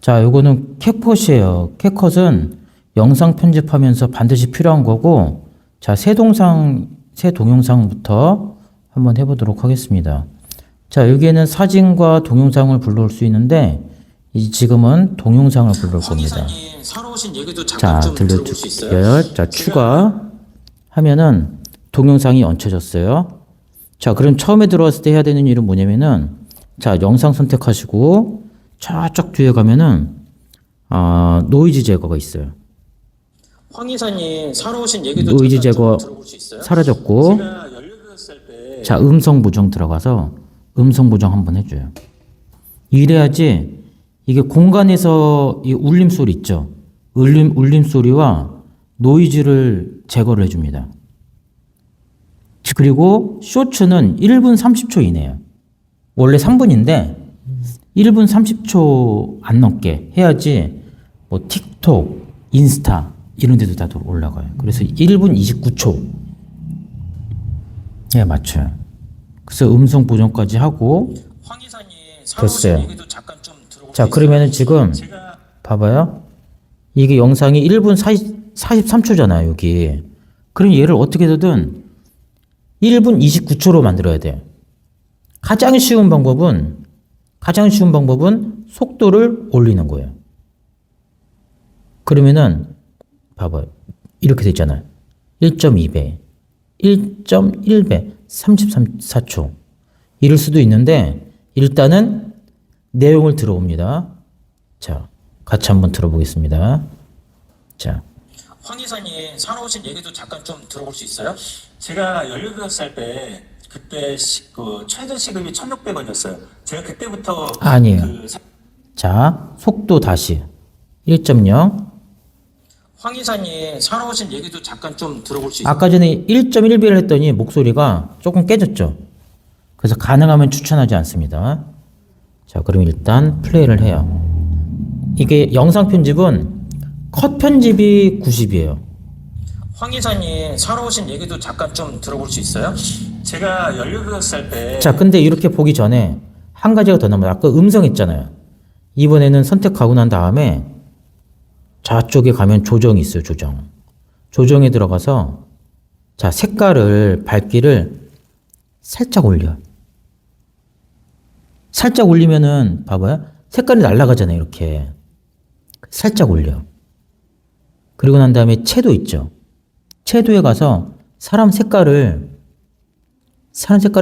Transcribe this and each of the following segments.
자, 요거는 캡컷이에요. 캡컷은 영상 편집하면서 반드시 필요한 거고, 자, 새 동영상부터 한번 해보도록 하겠습니다. 자, 여기에는 사진과 동영상을 불러올 수 있는데, 지금은 동영상을 불러올 겁니다. 자, 들려드릴게요. 자, 추가 하면은 동영상이 얹혀졌어요. 자, 그럼 처음에 들어왔을 때 해야 되는 일은 뭐냐면은, 자, 영상 선택하시고, 저쪽 뒤에 가면은, 노이즈 제거가 있어요. 황 이사님 살아오신 얘기도 노이즈 제거 들어볼 수 있어요? 사라졌고, 제가 18살 때 자, 음성 보정 들어가서 음성 보정 한번 해줘요. 이래야지 이게 공간에서 이 울림 소리 있죠? 울림 소리와 노이즈를 제거를 해줍니다. 그리고 쇼츠는 1분 30초 이내예요. 원래 3분인데 1분 30초 안 넘게 해야지 뭐 틱톡, 인스타 이런 데도 다 올라가요. 그래서 1분 29초 예, 맞춰요. 그래서 음성 보정까지 하고 황 이사님 살아오신 됐어요. 얘기도 잠깐 좀 들어볼 자, 수 그러면은 있어요? 지금 제가 봐봐요. 이게 영상이 1분 43초잖아요, 여기. 그럼 얘를 어떻게든 1분 29초로 만들어야 돼요. 가장 쉬운 방법은 속도를 올리는 거예요. 그러면은 봐봐요. 이렇게 됐잖아요. 1.2배, 1.1배, 34초. 이럴 수도 있는데 일단은 내용을 들어옵니다. 자, 같이 한번 들어보겠습니다. 자, 황 이사님 살아오신 얘기도 잠깐 좀 들어볼 수 있어요? 제가 18살 때 그때 그 최저 시급이 1,600원이었어요. 제가 그때부터 아니에요. 자, 속도 다시 1.0. 황 이사님 살아오신 얘기도 잠깐 좀 들어볼 수 있어요? 아까 전에 1.1배를 했더니 목소리가 조금 깨졌죠. 그래서 가능하면 추천하지 않습니다. 자, 그럼 일단 플레이를 해요. 이게 영상 편집은 컷 편집이 90이에요. 황 이사님 살아오신 얘기도 잠깐 좀 들어볼 수 있어요? 제가 18살 때 자, 근데 이렇게 보기 전에 한 가지가 더 남아요. 아까 음성 있잖아요. 이번에는 선택하고 난 다음에 좌쪽에 가면 조정이 있어요. 조정. 조정에 들어가서 자, 색깔을 밝기를 살짝 올려. 살짝 올리면은 봐봐요. 색깔이 날아가잖아요. 이렇게. 살짝 올려. 그리고 난 다음에 채도 있죠. 채도에 가서 사람 색깔을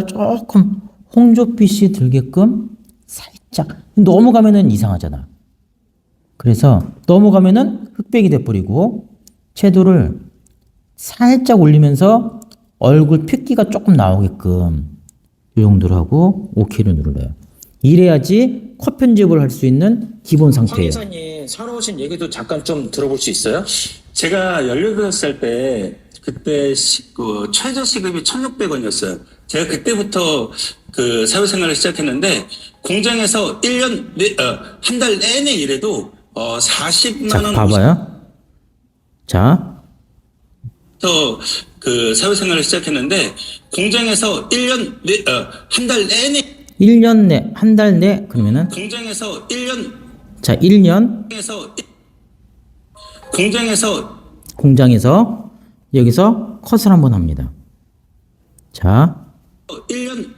조금 홍조빛이 들게끔 살짝. 너무 가면은 이상하잖아. 그래서 넘어가면은 흑백이 돼버리고 채도를 살짝 올리면서 얼굴 핏기가 조금 나오게끔 이 정도로 하고 OK를 눌러요. 이래야지 컷 편집을 할 수 있는 기본 황 상태예요. 이사님 살아오신 얘기도 잠깐 좀 들어볼 수 있어요? 제가 18살 때 그때 그 최저 시급이 1,600원이었어요. 제가 그때부터 그 사회생활을 시작했는데 공장에서 1년 한 달 내내 일해도 40만 자, 원 봐봐요. 자, 그 사회생활을 시작했는데 공장에서 1년 한 달 내내 1년 내, 한 달 내, 그러면은 공장에서 1년 자, 1년 공장에서 여기서 컷을 한번 합니다. 자, 1년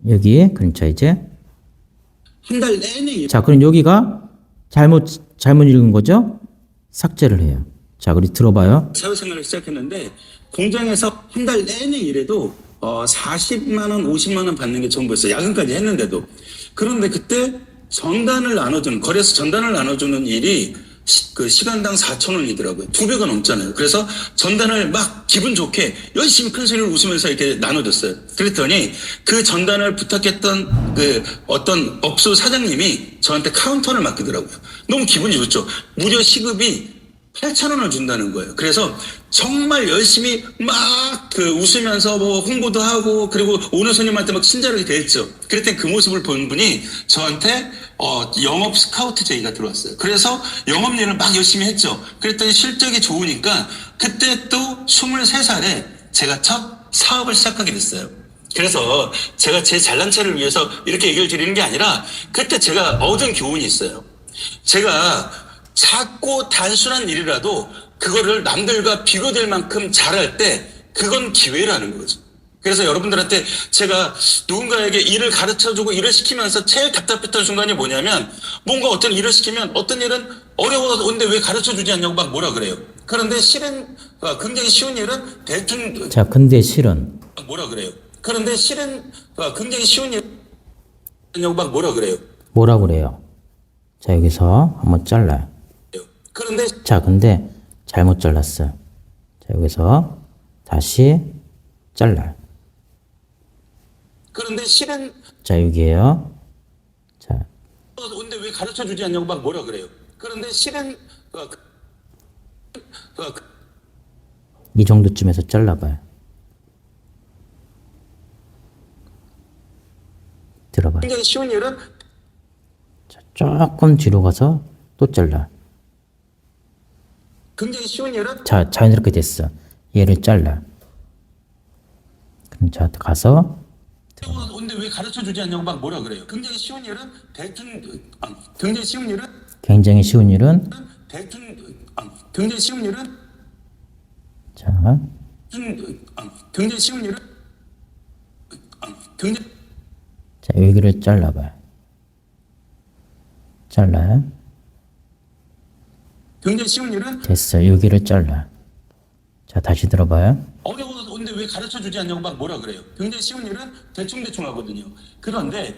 여기, 그럼 자, 이제 한 달 내내 자, 그럼 여기가 잘못 읽은 거죠? 삭제를 해요. 자, 그리고 들어봐요. 사회생활을 시작했는데 공장에서 한 달 내내 일해도 40만 원, 50만 원 받는 게 전부였어요. 야근까지 했는데도. 그런데 그때 전단을 나눠주는 거래소 전단을 나눠주는 일이 그 시간당 4,000원이더라고요. 2배가 넘잖아요. 그래서 전단을 막 기분 좋게 열심히 큰 소리를 웃으면서 이렇게 나눠줬어요. 그랬더니 그 전단을 부탁했던 그 어떤 업소 사장님이 저한테 카운터를 맡기더라고요. 너무 기분이 좋죠. 무려 시급이 8,000원을 준다는 거예요. 그래서 정말 열심히 막 그 웃으면서 뭐 홍보도 하고 그리고 오는 손님한테 막 친절하게 대했죠. 그랬더니 그 모습을 본 분이 저한테 영업 스카우트 제의가 들어왔어요. 그래서 영업 일을 막 열심히 했죠. 그랬더니 실적이 좋으니까 그때 또 23살에 제가 첫 사업을 시작하게 됐어요. 그래서 제가 제 잘난 체를 위해서 이렇게 얘기를 드리는 게 아니라 그때 제가 얻은 교훈이 있어요. 제가 작고 단순한 일이라도 그거를 남들과 비교될 만큼 잘할 때 그건 기회라는 거죠. 그래서 여러분들한테 제가 누군가에게 일을 가르쳐주고 일을 시키면서 제일 답답했던 순간이 뭐냐면 뭔가 어떤 일을 시키면 어떤 일은 어려운데 왜 가르쳐주지 않냐고 막 뭐라 그래요. 그런데 실은 굉장히 쉬운 일은 대충 자, 근데 실은 뭐라 그래요. 그런데 실은 굉장히 쉬운 일이냐고 막 뭐라 그래요. 뭐라 그래요? 자, 여기서 한번 잘라요. 그런데 자, 근데 잘못 잘랐어요. 자, 여기서 다시 잘라요. 그런데 실은 자, 여기에요. 자, 근데 왜 가르쳐주지 않냐고 막 뭐라 그래요. 그런데 실은 이 정도쯤에서 잘라봐요. 들어봐요. 굉장히 쉬운 일은 자, 조금 뒤로 가서 또 잘라. 굉장히 쉬운 일은 자, 자연스럽게 됐어. 얘를 잘라. 그럼 자, 가서 근데 왜 가르쳐주지 않냐고 막 뭐라 그래요. 굉장히 쉬운 일은 대충 굉장히 쉬운 일은 굉장히 쉬운 일은 대충 굉장히 쉬운 일은 자, 굉장히 쉬운 일은 굉장히 자, 여기를 잘라봐요. 잘라요. 굉장히 쉬운 일은 됐어요. 여기를 잘라. 자, 다시 들어봐요. 어려운데 왜 가르쳐주지 않냐고 막 뭐라 그래요. 굉장히 쉬운 일은 대충 하거든요. 그런데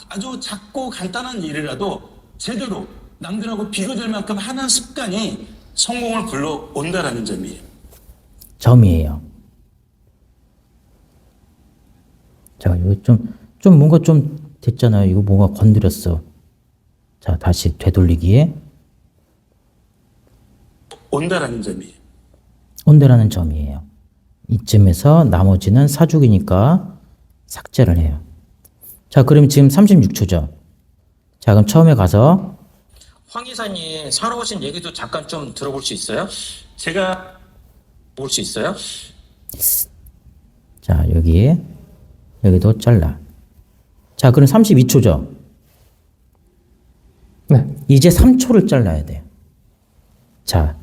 아주 작고 간단한 일이라도 제대로 남들하고 비교될 만큼 하는 습관이 성공을 불러온다라는 점이에요. 점이에요. 자, 이거 좀 뭔가 좀 됐잖아요. 이거 뭔가 건드렸어. 자, 다시 되돌리기에 온다라는 점이에요. 온대라는 점이에요. 이쯤에서 나머지는 사족이니까 삭제를 해요. 자, 그럼 지금 36초죠. 자, 그럼 처음에 가서 황 이사님 사러 오신 얘기도 잠깐 좀 들어볼 수 있어요? 제가 볼 수 있어요? 자, 여기도 잘라. 자, 그럼 32초죠. 네. 이제 3초를 잘라야 돼요. 자,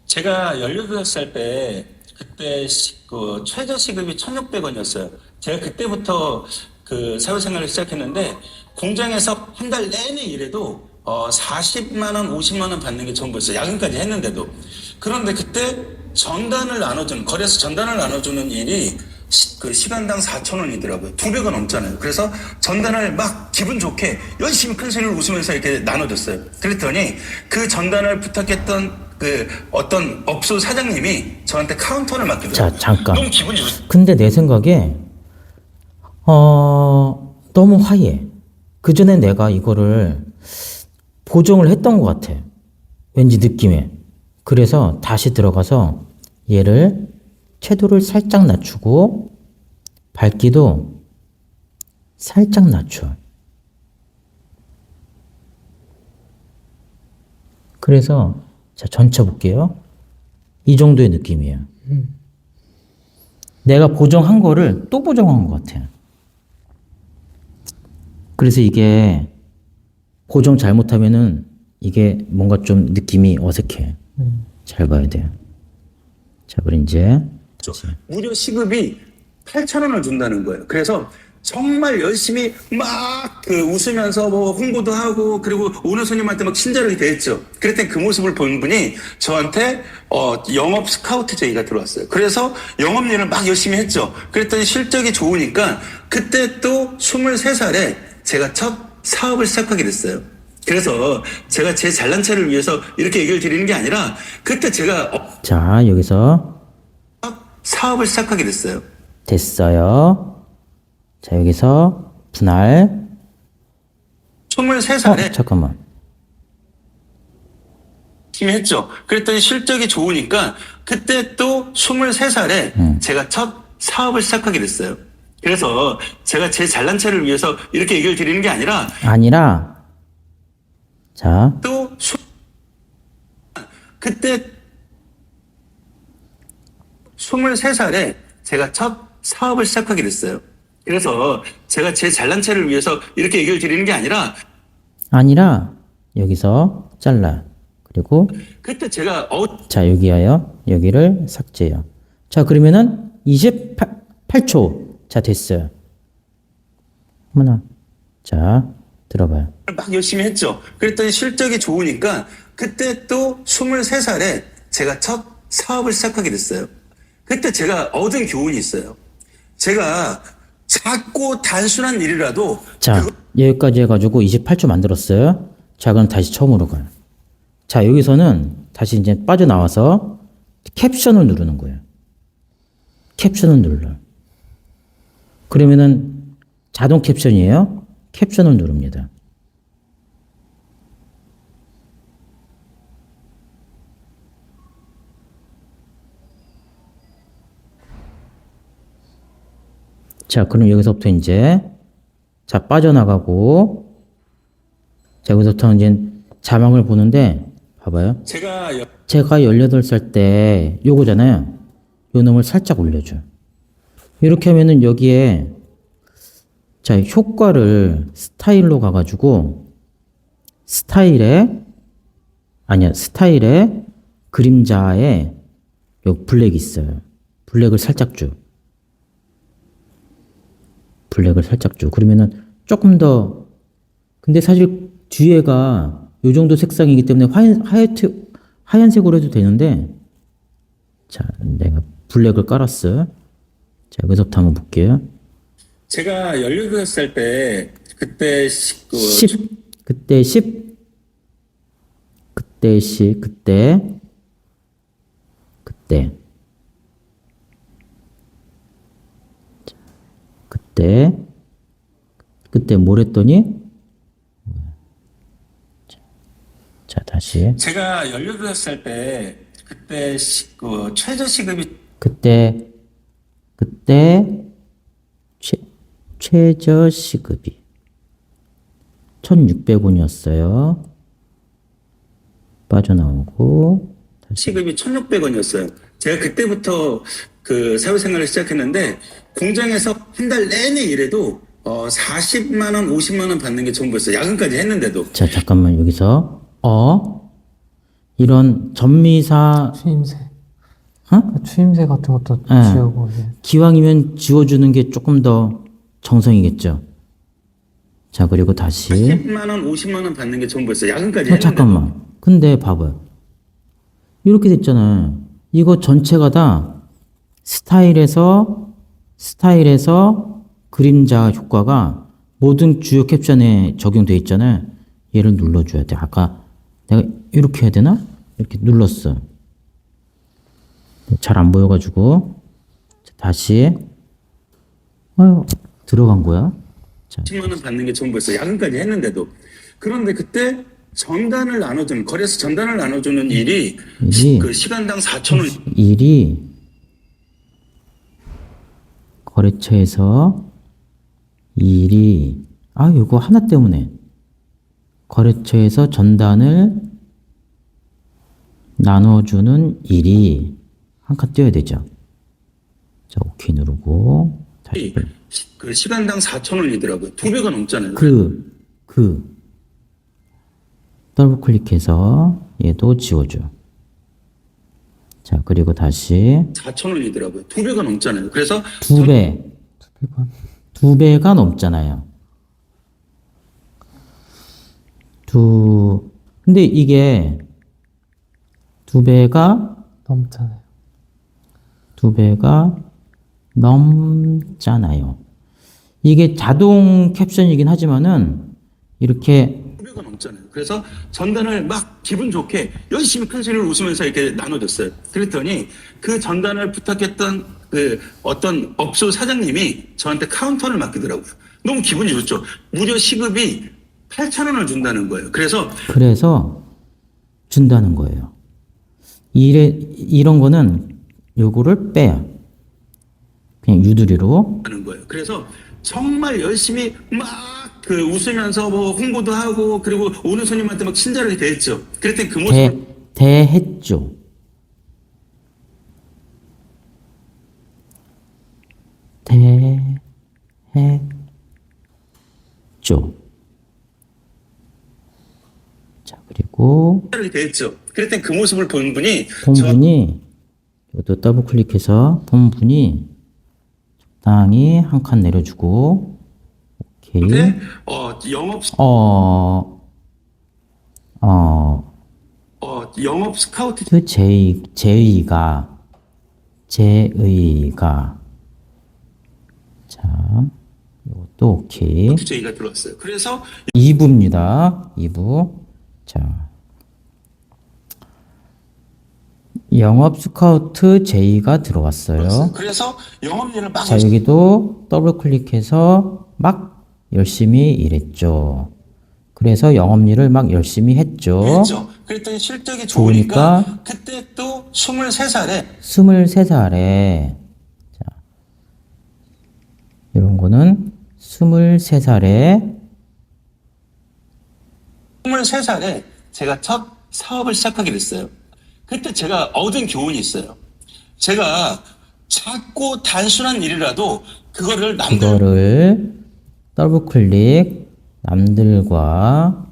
제가 18살 때 그때 그 최저 시급이 1,600원이었어요. 제가 그때부터 그 사회생활을 시작했는데 공장에서 한 달 내내 일해도 40만 원, 50만 원 받는 게 전부였어요. 야근까지 했는데도. 그런데 그때 전단을 나눠주는 거래소 전단을 나눠주는 일이 그 시간당 4,000원이더라고요. 2배가 넘잖아요. 그래서 전단을 막 기분 좋게 열심히 큰 소리를 웃으면서 이렇게 나눠줬어요. 그랬더니 그 전단을 부탁했던 그 어떤 업소 사장님이 저한테 카운터를 맡기더라고요. 자, 잠깐. 너무 기분이 좋 근데 내 생각에 너무 화이해. 그 전에 내가 이거를 보정을 했던 것 같아. 왠지 느낌에. 그래서 다시 들어가서 얘를 채도를 살짝 낮추고 밝기도 살짝 낮춰. 그래서 자, 전체 볼게요. 이 정도의 느낌이에요. 내가 보정한 거를 또 보정한 것 같아요. 그래서 이게 보정 잘못하면은 이게 뭔가 좀 느낌이 어색해. 잘 봐야 돼요. 자, 그럼 이제 무료 시급이 8,000원을 준다는 거예요. 그래서 정말 열심히 막 그 웃으면서 뭐 홍보도 하고 그리고 오는 손님한테 막 친절하게 대했죠. 그랬더니 그 모습을 본 분이 저한테 영업 스카우트 제의가 들어왔어요. 그래서 영업 일을 막 열심히 했죠. 그랬더니 실적이 좋으니까 그때 또 23살에 제가 첫 사업을 시작하게 됐어요. 그래서 제가 제 잘난 체를 위해서 이렇게 얘기를 드리는 게 아니라 그때 제가 자, 여기서 사업을 시작하게 됐어요. 됐어요. 자, 여기서 분할. 23살에 잠깐만. 열심히 했죠. 그랬더니 실적이 좋으니까 그때 또 23살에 제가 첫 사업을 시작하게 됐어요. 그래서 제가 제 잘난 체를 위해서 이렇게 얘기를 드리는 게 아니라 자, 또 그때 23살에 제가 첫 사업을 시작하게 됐어요. 그래서 제가 제 잘난 체를 위해서 이렇게 얘기를 드리는 게 아니라 여기서 잘라. 그리고 그때 제가 자, 여기하여 여기를 삭제해요. 자, 그러면은 28초. 자, 됐어요. 어머나. 자, 들어봐요. 막 열심히 했죠. 그랬더니 실적이 좋으니까 그때 또 23살에 제가 첫 사업을 시작하게 됐어요. 그때 제가 얻은 교훈이 있어요. 제가 작고 단순한 일이라도 자, 여기까지 해가지고 28초 만들었어요. 자, 그럼 다시 처음으로 가요. 자, 여기서는 다시 이제 빠져나와서 캡션을 누르는 거예요. 캡션을 눌러요. 그러면은 자동 캡션이에요. 캡션을 누릅니다. 자, 그럼 여기서부터 이제 자, 빠져나가고 자, 여기서부터 이제 자막을 보는데 봐봐요. 제가 제가 18살 때 요거잖아요. 요 놈을 살짝 올려줘. 이렇게 하면은 여기에 자, 효과를 스타일로 가가지고 스타일에 그림자에 요 블랙이 있어요. 블랙을 살짝 줘. 블랙을 살짝 줘. 그러면은 조금 더 근데 사실 뒤에가 요 정도 색상이기 때문에 하얀색으로 해도 되는데 자, 내가 블랙을 깔았어. 자, 여기서부터 한번 볼게요. 제가 18살 때 그때 10 그때 10 그때 10 그때 자, 그때 뭘 했더니 자, 다시 제가 18살 때 그때 최저 시급이 그때 최저 시급이 1,600원이었어요. 빠져나오고 시급이 1,600원이었어요. 제가 그때부터 그 사회생활을 시작했는데 공장에서 한 달 내내 일해도 40만 원, 50만 원 받는 게 전부였어요. 야근까지 했는데도. 자, 잠깐만 여기서 이런 전미사 추임새. 어? 추임새 같은 것도 네. 지우고 이제. 기왕이면 지워주는 게 조금 더 정성이겠죠. 자, 그리고 다시 10만 원, 50만 원 받는 게 전부였어요. 야근까지 했는데. 잠깐만. 근데 봐봐요. 이렇게 됐잖아요. 이거 전체가 다 스타일에서 그림자 효과가 모든 주요 캡션에 적용돼 있잖아요. 얘를 눌러줘야 돼. 아까 내가 이렇게 해야 되나? 이렇게 눌렀어. 잘 안 보여가지고 자, 다시 들어간 거야. 자, 10만 원 받는 게 전부였어요. 야근까지 했는데도. 그런데 그때 거래소 전단을 나눠주는 일이 그 시간당 4,000원. 일이 거래처에서 일이 이거 하나 때문에 거래처에서 전단을 나눠주는 일이 한 칸 띄어야 되죠. 자, 오케이 누르고 다시 그 시간당 4,000원이더라고요. 2배가 넘잖아요. 더블 클릭해서 얘도 지워줘. 자, 그리고 다시 4,000원이더라고요. 2배가 넘잖아요. 그래서 2배. 2배가 넘잖아요. 근데 이게 2배가 넘잖아요. 2배가 넘잖아요. 이게 자동 캡션이긴 하지만은 이렇게 2배가 넘잖아요. 그래서 전단을 막 기분 좋게 열심히 큰 소리를 웃으면서 이렇게 나눠줬어요. 그랬더니 그 전단을 부탁했던 그 어떤 업소 사장님이 저한테 카운터를 맡기더라고요. 너무 기분이 좋죠. 무려 시급이 8,000원을 준다는 거예요. 그래서 준다는 거예요. 이런 거는 요거를 빼야 그냥 유두리로 하는 거예요. 그래서 정말 열심히 막 그 웃으면서 뭐 홍보도 하고 그리고 오는 손님한테 막 친절하게 대했죠. 그랬더니 그 모습을 대했죠. 했죠. 자, 그리고 이렇게 했죠. 그랬더니 그 모습을 본 분이 본분이 이것도 더블 클릭해서 본분이 적당히 한 칸 내려주고 오케이. 저한테 영업 영업 스카우트 그 제의가 자, 이것도 오케이. 제의가 들어왔어요. 그래서 2부입니다. 2부. 자, 영업 스카우트 제의가 들어왔어요. 그래서 영업일을 막 자, 여기도 더블 클릭해서 막 열심히 일했죠. 그래서 영업일을 막 열심히 했죠. 했죠. 그랬더니 실적이 좋으니까 좋으니까 그때 또 23살에 23살에 자, 이런 거는 23살에 제가 첫 사업을 시작하게 됐어요. 그때 제가 얻은 교훈이 있어요. 제가 작고 단순한 일이라도 그거를 이거를 더블 클릭 남들과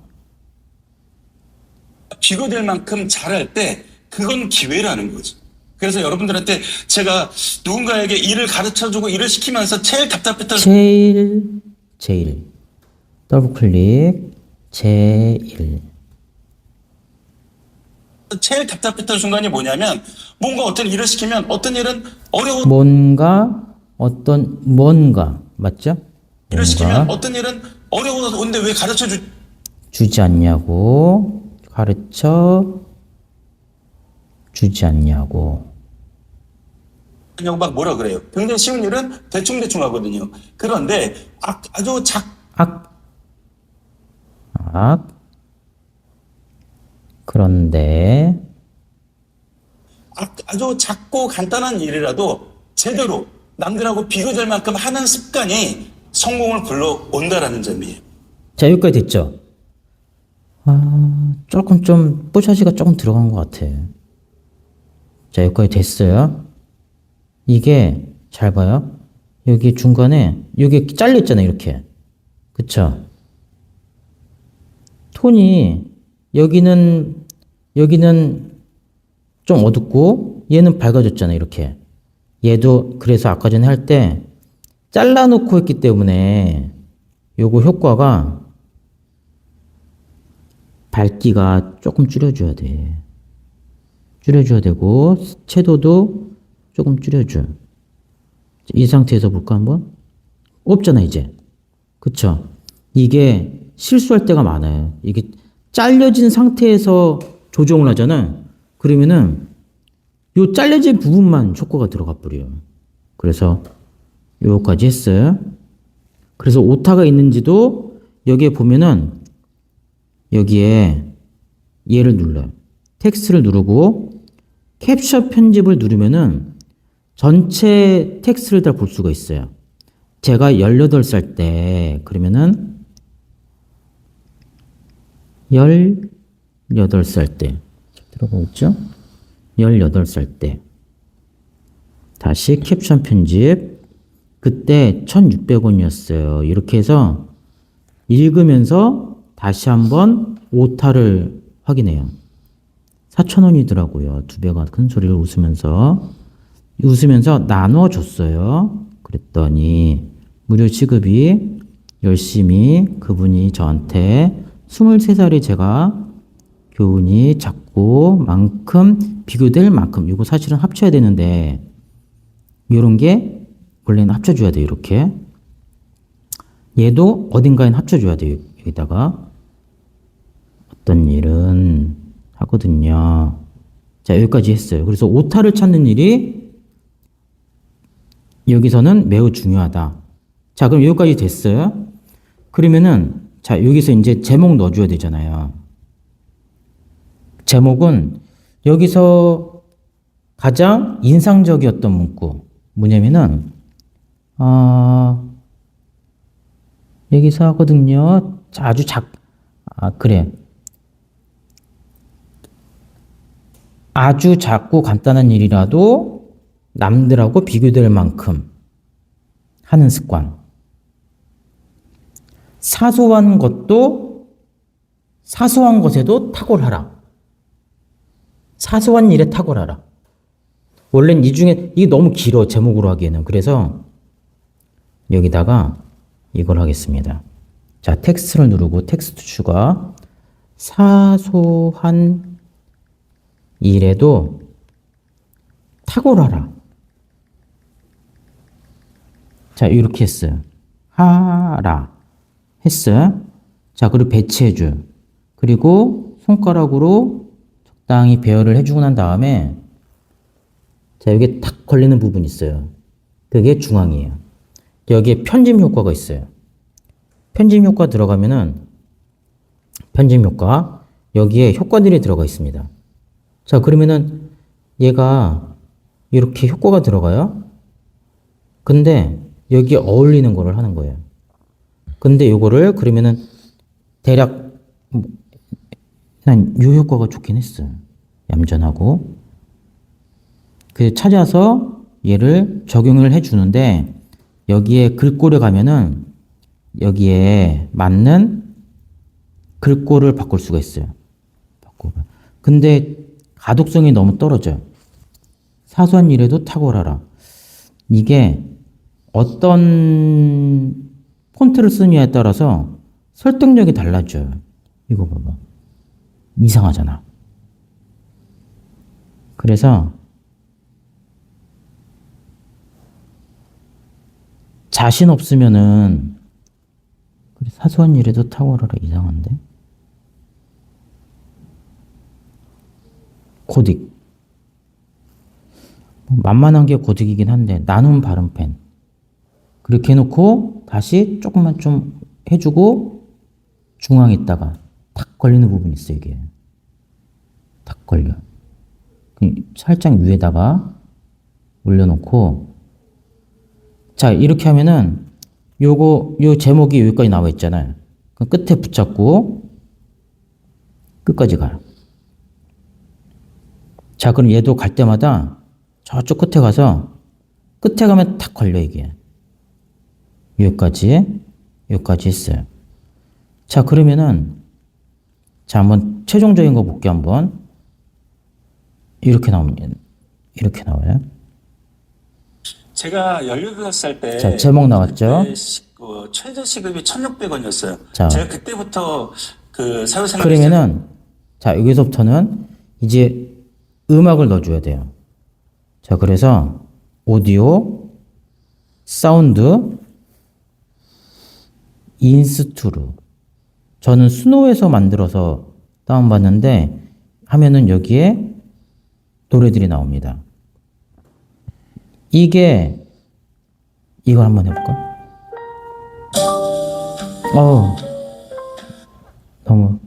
비교될 만큼 잘할 때 그건 기회라는 거죠. 그래서 여러분들한테 제가 누군가에게 일을 가르쳐주고 일을 시키면서 제일 답답했던 제일 더블 클릭 제일 순간이 뭐냐면 뭔가 어떤 일을 시키면 어떤 일은 어려운 뭔가 맞죠? 일을 시키면 뭔가 어떤 일은 어려운데 왜 주지 않냐고 가르쳐 주지 않냐고 막 뭐라 그래요. 굉장히 쉬운 일은 대충 하거든요. 그런데 아주 그런데 아주 작고 간단한 일이라도 제대로 남들하고 비교될 만큼 하는 습관이 성공을 불러온다라는 점이에요. 자, 여기까지 됐죠? 조금 좀 뽀샤시가 조금 들어간 것 같아. 자, 여기까지 됐어요. 이게 잘 봐요. 여기 중간에 여기 잘려 있잖아요, 이렇게. 그쵸? 톤이 여기는 좀 어둡고 얘는 밝아졌잖아요, 이렇게. 얘도 그래서 아까 전에 할 때 잘라놓고 했기 때문에 요거 효과가 밝기가 조금 줄여줘야 돼. 줄여줘야 되고 채도도 조금 줄여줘. 이 상태에서 볼까 한번? 없잖아 이제. 그쵸? 이게 실수할 때가 많아요. 이게 잘려진 상태에서 조정을 하잖아. 그러면은 요 잘려진 부분만 효과가 들어가 버려요. 그래서 요거까지 했어요. 그래서 오타가 있는지도 여기에 보면은 여기에 얘를 눌러요. 텍스트를 누르고 캡처 편집을 누르면은 전체 텍스트를 다 볼 수가 있어요. 제가 18살 때 그러면은 18살 때 들어보고 있죠? 18살 때 다시 캡션 편집 그때 1,600원이었어요. 이렇게 해서 읽으면서 다시 한번 오타를 확인해요. 4,000원이더라고요. 2배가 큰 소리를 웃으면서 나눠줬어요. 그랬더니 무료 지급이 열심히 그분이 저한테 23살에 제가 교훈이 작고 만큼 비교될 만큼 이거 사실은 합쳐야 되는데 이런 게 원래는 합쳐줘야 돼요. 이렇게 얘도 어딘가엔 합쳐줘야 돼요. 여기다가 어떤 일은 하거든요. 자, 여기까지 했어요. 그래서 오타를 찾는 일이 여기서는 매우 중요하다. 자, 그럼 여기까지 됐어요. 그러면은 자, 여기서 이제 제목 넣어줘야 되잖아요. 제목은 여기서 가장 인상적이었던 문구 뭐냐면은 여기서 하거든요. 아주 그래. 아주 작고 간단한 일이라도 남들하고 비교될 만큼 하는 습관. 사소한 것에도 탁월하라. 사소한 일에 탁월하라. 원래는 이 중에 이게 너무 길어 제목으로 하기에는. 그래서 여기다가 이걸 하겠습니다. 자, 텍스트를 누르고 텍스트 추가. 사소한 일에도 탁월하라. 자, 이렇게 했어요. 하라 했어요. 자, 그리고 배치해줘. 그리고 손가락으로 적당히 배열을 해주고 난 다음에 자, 여기에 탁 걸리는 부분이 있어요. 그게 중앙이에요. 여기에 편집 효과가 있어요. 편집 효과 들어가면은 편집 효과 여기에 효과들이 들어가 있습니다. 자, 그러면은 얘가 이렇게 효과가 들어가요. 근데 여기에 어울리는 거를 하는 거예요. 근데 요거를 그러면은 대략 난 요 효과가 좋긴 했어요. 얌전하고. 그 찾아서 얘를 적용을 해 주는데 여기에 글꼴에 가면은 여기에 맞는 글꼴을 바꿀 수가 있어요. 바꾸고. 근데 가독성이 너무 떨어져요. 사소한 일에도 탁월하라. 이게 어떤 폰트를 쓰느냐에 따라서 설득력이 달라져요. 이거 봐봐. 이상하잖아. 그래서 자신 없으면은 사소한 일에도 탁월하라. 이상한데? 고딕. 만만한 게 고딕이긴 한데 나눔 발음펜. 그렇게 해놓고 다시 조금만 좀 해주고 중앙에 있다가 탁 걸리는 부분이 있어요. 이게 탁 걸려. 살짝 위에다가 올려놓고 자, 이렇게 하면은 요 제목이 여기까지 나와 있잖아요. 그럼 끝에 붙잡고 끝까지 가요. 자, 그럼 얘도 갈 때마다 저쪽 끝에 가서 끝에 가면 탁 걸려 이게. 여기까지 했어요. 자, 그러면은 자, 한번 최종적인 거 볼게요. 한번 이렇게 나옵니다. 이렇게 나와요. 제가 16살 때 자, 제목 나왔죠? 최저 시급이 1,600원이었어요. 자. 제가 그때부터 그 사회생활 그러면은 자, 여기서부터는 이제 음악을 넣어줘야 돼요. 자, 그래서 오디오, 사운드, 인스투루. 저는 스노우에서 만들어서 다운받는데 하면은 여기에 노래들이 나옵니다. 이걸 한번 해볼까? 너무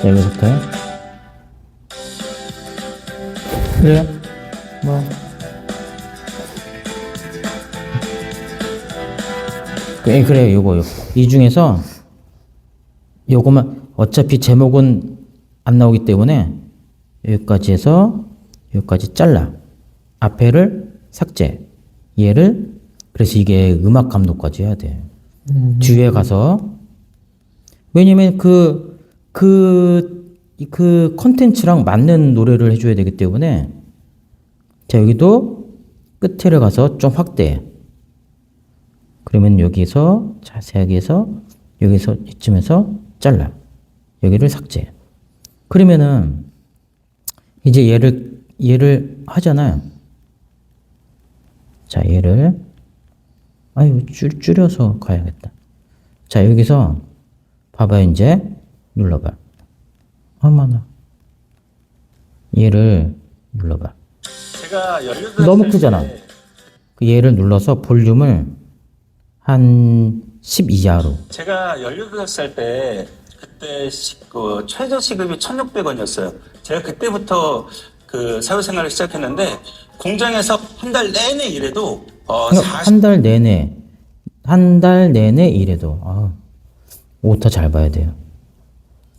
자, 여기서부터요. 그래요? 그래요. 요거. 이 중에서 요거만 어차피 제목은 안 나오기 때문에 여기까지 해서 여기까지 잘라. 앞에를 삭제. 얘를 그래서 이게 음악 감독까지 해야 돼. 뒤에 가서 왜냐면 그 컨텐츠랑 맞는 노래를 해줘야 되기 때문에 자, 여기도 끝에를 가서 좀 확대해. 그러면 여기서 자세하게 해서 여기서 이쯤에서 잘라. 여기를 삭제. 그러면은 이제 얘를 하잖아요. 자, 얘를 줄여서 가야겠다. 자, 여기서 봐봐요. 이제 눌러봐. 얼마나 얘를 눌러봐. 제가 16살 너무 크잖아. 그 얘를 눌러서 볼륨을 한 10 이하로. 제가 16살 때 그때 그 최저 시급이 1,600원이었어요. 제가 그때부터 그 사회생활을 시작했는데 공장에서 한 달 내내 일해도 한 달 내내 일해도 오타 잘 봐야 돼요.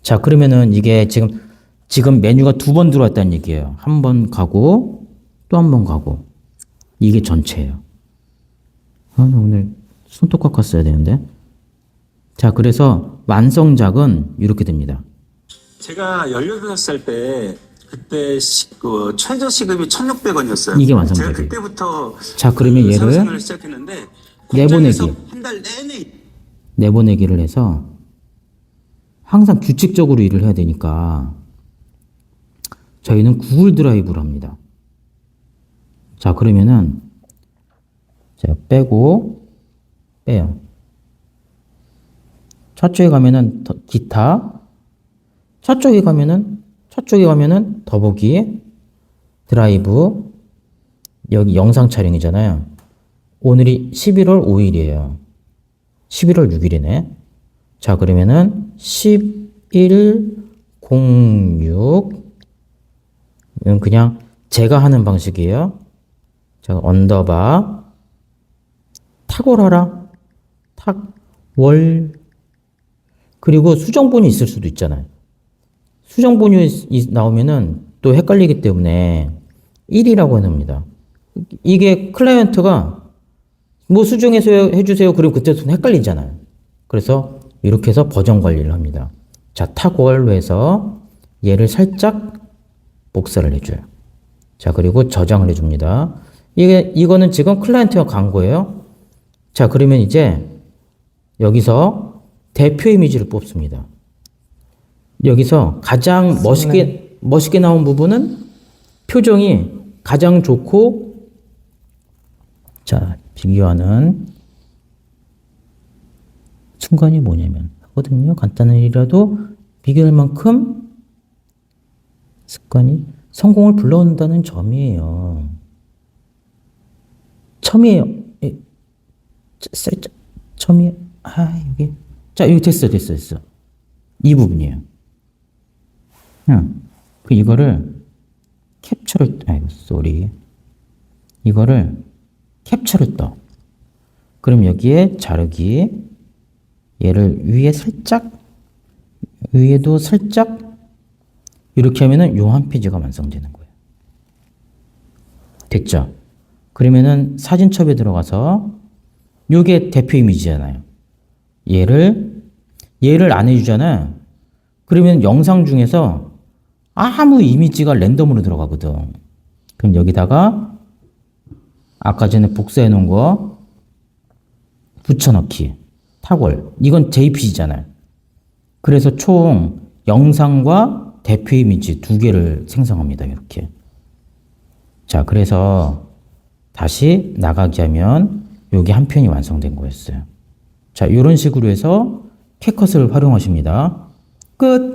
자, 그러면은 이게 지금 메뉴가 2번 들어왔다는 얘기예요. 한 번 가고 또 한 번 가고. 이게 전체예요. 나 오늘 손톱 깎았어야 되는데. 자, 그래서 완성작은 이렇게 됩니다. 제가 18살 때 그때 그 최저 시급이 1,600원이었어요. 이게 완성작이에요. 제가 그때부터 자, 그러면 얘를 사회생활을 시작했는데 내보내기. 공장에서 한 달 내내 내보내기를 해서 항상 규칙적으로 일을 해야 되니까 저희는 구글 드라이브를 합니다. 자, 그러면은 제가 빼고 빼요. 차쪽에 가면은 기타, 차쪽에 가면은 더보기, 드라이브, 여기 영상 촬영이잖아요. 오늘이 11월 5일이에요. 11월 6일이네. 자, 그러면은 1106 이건 그냥 제가 하는 방식이에요. 자, 언더바 탁월하라. 탁월. 그리고 수정본이 있을 수도 있잖아요. 수정본이 나오면은 또 헷갈리기 때문에 1이라고 해놓습니다. 이게 클라이언트가 뭐 수정해서 해주세요. 그럼 그때부터 헷갈리잖아요. 그래서 이렇게 해서 버전 관리를 합니다. 자, 탁월로 해서 얘를 살짝 복사를 해줘요. 자, 그리고 저장을 해줍니다. 이거는 지금 클라이언트가 간 거예요. 자, 그러면 이제 여기서 대표 이미지를 뽑습니다. 여기서 가장 멋있게 나온 부분은 표정이 가장 좋고, 자, 비교하는 순간이 뭐냐면 하거든요. 간단한 일이라도 비교할 만큼 습관이 성공을 불러온다는 점이에요. 첨이에요. 첨이에요. 여기. 자, 여기 됐어. 이 부분이에요. 이거를 이거를 캡처를 떠. 그럼 여기에 자르기, 얘를 위에도 살짝, 이렇게 하면은 요 한 페이지가 완성되는 거예요. 됐죠? 그러면은 사진첩에 들어가서, 요게 대표 이미지잖아요. 얘를 안 해주잖아요. 그러면 영상 중에서 아무 이미지가 랜덤으로 들어가거든. 그럼 여기다가 아까 전에 복사해 놓은 거 붙여넣기. 탁월. 이건 JPG잖아요. 그래서 총 영상과 대표 이미지 2개를 생성합니다. 이렇게. 자, 그래서 다시 나가게 하면 여기 한 편이 완성된 거였어요. 자, 이런 식으로 해서 캡컷을 활용하십니다. 끝!